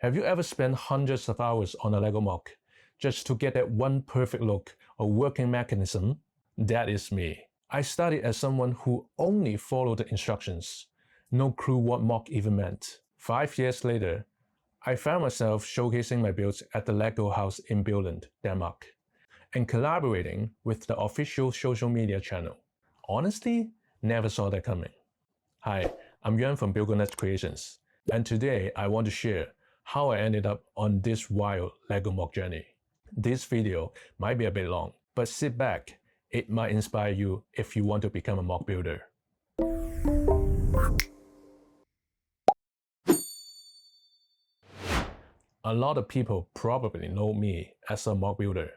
Have you ever spent hundreds of hours on a LEGO MOC just to get that one perfect look or working mechanism? That is me. I started as someone who only followed the instructions. No clue what MOC even meant. 5 years later, I found myself showcasing my builds at the LEGO house in Billund, Denmark, and collaborating with the official social media channel. Honestly, never saw that coming. Hi, I'm Yuan from Buildgonuts Creations, and today I want to share how I ended up on this wild LEGO MOC journey. This video might be a bit long, but sit back, it might inspire you if you want to become a MOC builder. A lot of people probably know me as a MOC builder,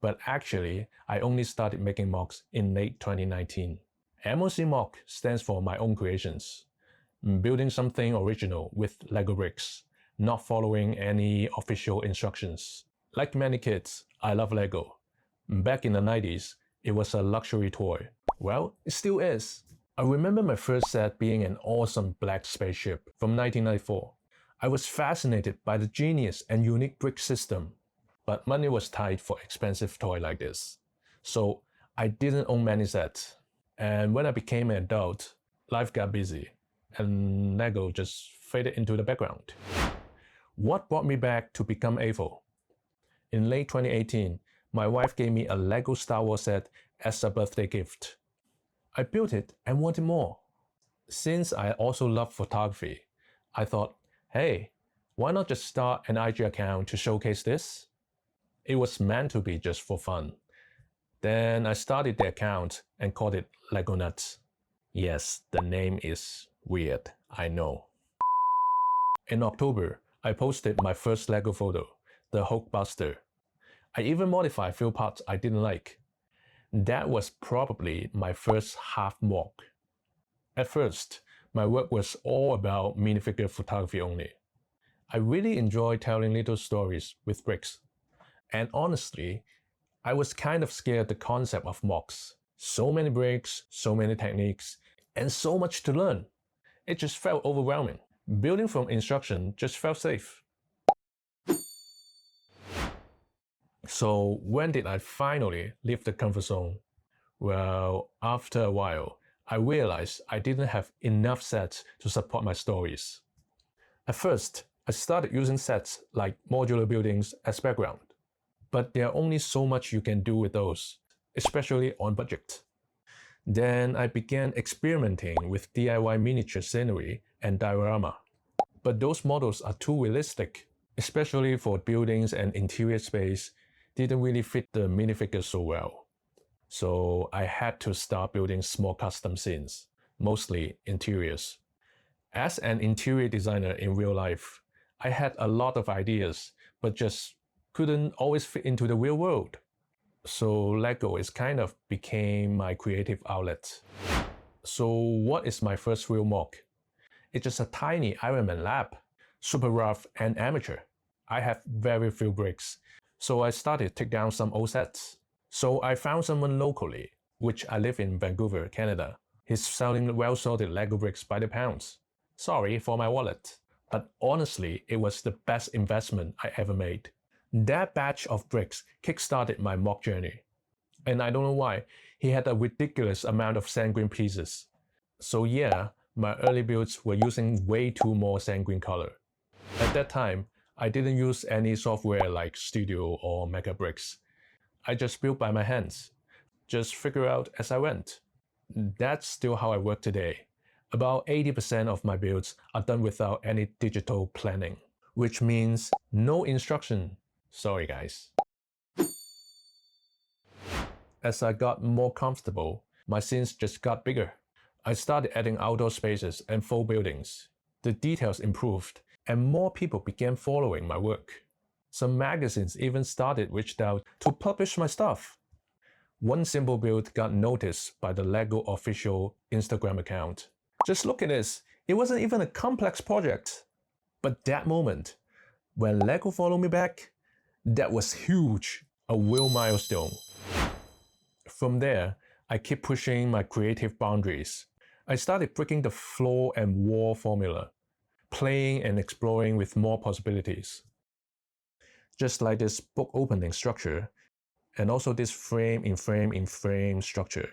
but actually I only started making MOCs in late 2019. MOC MOC stands for my own creations, building something original with LEGO bricks, not following any official instructions. Like many kids, I love LEGO. Back in the 90s, it was a luxury toy. Well, it still is. I remember my first set being an awesome black spaceship from 1994. I was fascinated by the genius and unique brick system, but money was tight for expensive toy like this. So I didn't own many sets. And when I became an adult, life got busy and LEGO just faded into the background. What brought me back to become AFO? In late 2018, my wife gave me a LEGO Star Wars set as a birthday gift. I built it and wanted more. Since I also love photography, I thought, hey, why not just start an IG account to showcase this? It was meant to be just for fun. Then I started the account and called it Buildgonuts. Yes, the name is weird, I know. In October, I posted my first LEGO photo, the Hulkbuster. I even modified a few parts I didn't like. That was probably my first half MOC. At first, my work was all about minifigure photography only. I really enjoy telling little stories with bricks. And honestly, I was kind of scared the concept of MOCs. So many bricks, so many techniques, and so much to learn. It just felt overwhelming. Building from instruction just felt safe. So when did I finally leave the comfort zone? Well, after a while, I realized I didn't have enough sets to support my stories. At first, I started using sets like modular buildings as background. But there are only so much you can do with those, especially on budget. Then I began experimenting with DIY miniature scenery and diorama. But those models are too realistic, especially for buildings and interior space, didn't really fit the minifigures so well. So I had to start building small custom scenes, mostly interiors. As an interior designer in real life, I had a lot of ideas, but just couldn't always fit into the real world. So LEGO kind of became my creative outlet. So what is my first real MOC? It's just a tiny Iron Man lab, super rough and amateur. I have very few bricks, so I started to take down some old sets. So I found someone locally, which I live in Vancouver, Canada. He's selling well-sorted LEGO bricks by the pounds. Sorry for my wallet. But honestly, it was the best investment I ever made. That batch of bricks kickstarted my MOC journey. And I don't know why, he had a ridiculous amount of sand-green pieces. So yeah, my early builds were using way too more sand-green color. At that time, I didn't use any software like Studio or Mega Bricks. I just built by my hands, just figure out as I went. That's still how I work today. About 80% of my builds are done without any digital planning, which means no instruction. Sorry guys. As I got more comfortable, my scenes just got bigger. I started adding outdoor spaces and full buildings. The details improved, and more people began following my work. Some magazines even reached out to publish my stuff. One simple build got noticed by the LEGO official Instagram account. Just look at this, it wasn't even a complex project. But that moment, when LEGO followed me back, that was huge, a real milestone. From there, I keep pushing my creative boundaries. I started breaking the floor and wall formula. playing and exploring with more possibilities. Just like this book opening structure, and also this frame in frame in frame structure.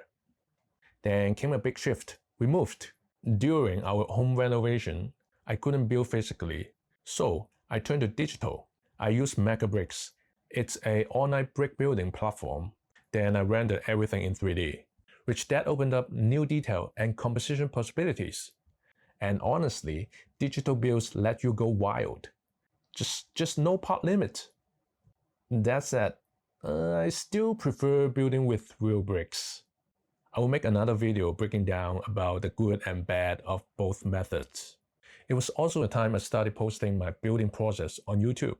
Then came a big shift. We moved. During our home renovation, I couldn't build physically, so I turned to digital. I used MegaBricks. It's an online brick building platform. Then I rendered everything in 3D, which that opened up new detail and composition possibilities. And honestly, digital builds let you go wild. Just no part limit. That said, I still prefer building with real bricks. I will make another video breaking down about the good and bad of both methods. It was also a time I started posting my building process on YouTube.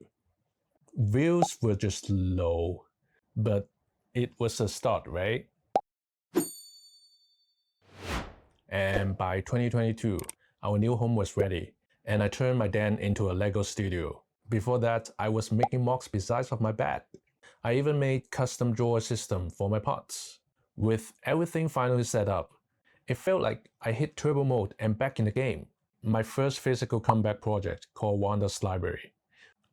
Views were just low, but it was a start, right? And by 2022, our new home was ready, and I turned my den into a LEGO studio. Before that, I was making MOCs besides of my bed. I even made custom drawer system for my pots. With everything finally set up, it felt like I hit turbo mode and back in the game. My first physical comeback project called Wanda's Library,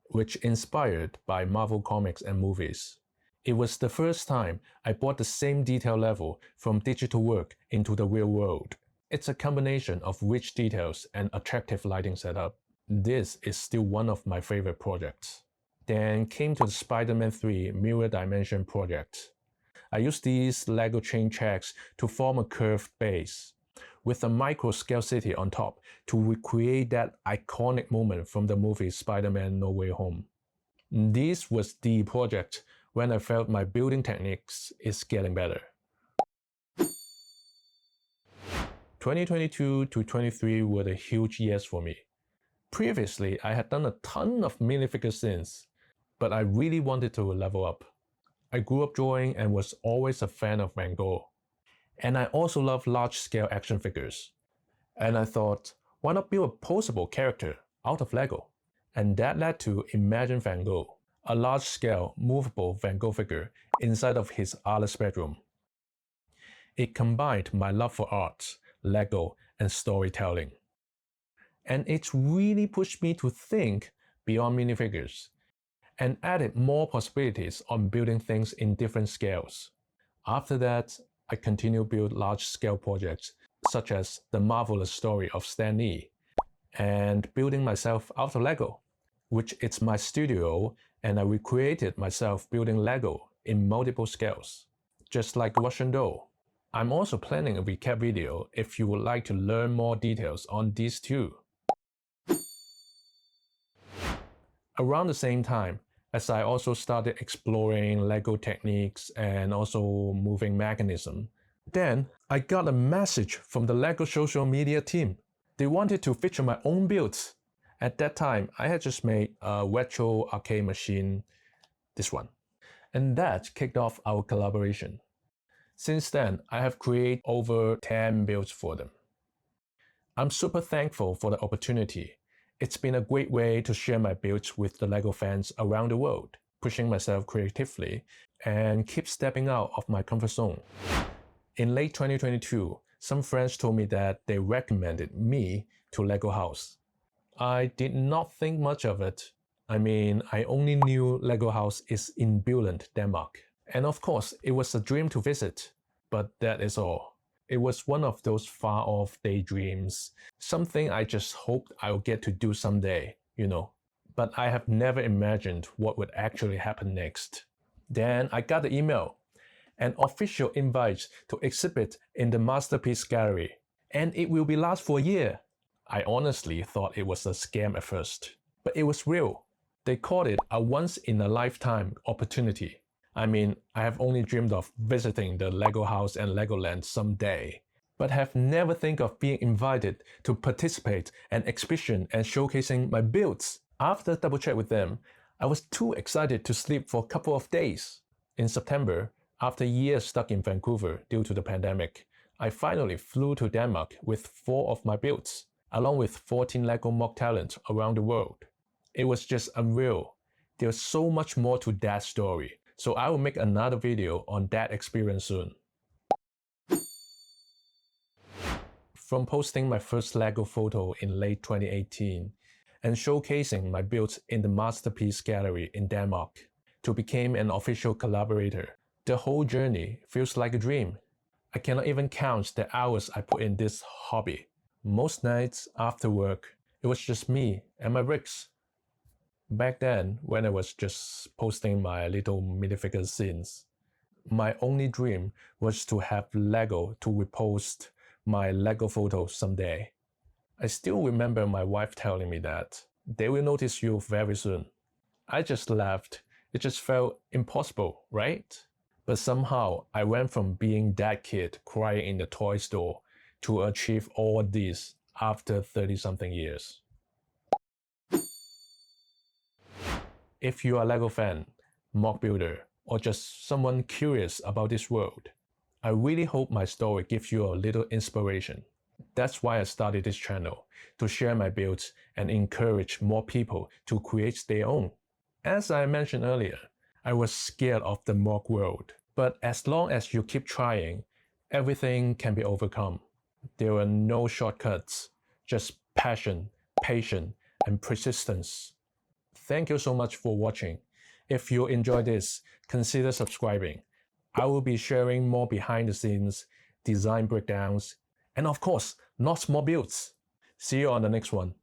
which inspired by Marvel comics and movies. It was the first time I brought the same detail level from digital work into the real world. It's a combination of rich details and attractive lighting setup. This is still one of my favorite projects. Then came to the Spider-Man 3 Mirror Dimension project. I used these LEGO chain checks to form a curved base, with a micro-scale city on top to recreate that iconic moment from the movie Spider-Man No Way Home. This was the project when I felt my building techniques is getting better. 2022 to 23 were the huge years for me. Previously, I had done a ton of minifigure scenes, but I really wanted to level up. I grew up drawing and was always a fan of Van Gogh. And I also love large-scale action figures. And I thought, why not build a posable character out of LEGO? And that led to Imagine Van Gogh, a large-scale, movable Van Gogh figure inside of his artist's bedroom. It combined my love for art, LEGO, and storytelling. And it really pushed me to think beyond minifigures and added more possibilities on building things in different scales. After that, I continued to build large-scale projects such as The Marvelous Story of Stan Lee and building myself out of LEGO, which is my studio, and I recreated myself building LEGO in multiple scales, just like Russian doll. I'm also planning a recap video if you would like to learn more details on these two. Around the same time, as I also started exploring LEGO techniques and also moving mechanism, then I got a message from the LEGO social media team. They wanted to feature my own builds. At that time, I had just made a retro arcade machine, this one, and that kicked off our collaboration. Since then, I have created over 10 builds for them. I'm super thankful for the opportunity. It's been a great way to share my builds with the LEGO fans around the world, pushing myself creatively, and keep stepping out of my comfort zone. In late 2022, some friends told me that they recommended me to LEGO House. I did not think much of it. I mean, I only knew LEGO House is in Billund, Denmark. And of course, it was a dream to visit, but that is all. It was one of those far-off daydreams, something I just hoped I'll get to do someday, you know. But I have never imagined what would actually happen next. Then I got the email, an official invite to exhibit in the Masterpiece Gallery, and it will be last for a year. I honestly thought it was a scam at first, but it was real. They called it a once-in-a-lifetime opportunity. I mean, I have only dreamed of visiting the LEGO house and Legoland someday, but have never think of being invited to participate in an exhibition and showcasing my builds. After double check with them, I was too excited to sleep for a couple of days. In September, after years stuck in Vancouver due to the pandemic, I finally flew to Denmark with 4 of my builds, along with 14 LEGO MOC talents around the world. It was just unreal. There's so much more to that story. So I will make another video on that experience soon. From posting my first LEGO photo in late 2018 and showcasing my builds in the Masterpiece Gallery in Denmark to become an official collaborator, the whole journey feels like a dream. I cannot even count the hours I put in this hobby. Most nights after work, it was just me and my bricks. Back then, when I was just posting my little minifigure scenes, my only dream was to have LEGO to repost my LEGO photos someday. I still remember my wife telling me that they will notice you very soon. I just laughed. It just felt impossible, right? But somehow I went from being that kid crying in the toy store to achieve all this after 30-something years. If you are a LEGO fan, MOC builder, or just someone curious about this world, I really hope my story gives you a little inspiration. That's why I started this channel, to share my builds and encourage more people to create their own. As I mentioned earlier, I was scared of the MOC world, but as long as you keep trying, everything can be overcome. There are no shortcuts, just passion, patience, and persistence. Thank you so much for watching. If you enjoyed this, consider subscribing. I will be sharing more behind the scenes, design breakdowns, and of course, lots more builds. See you on the next one.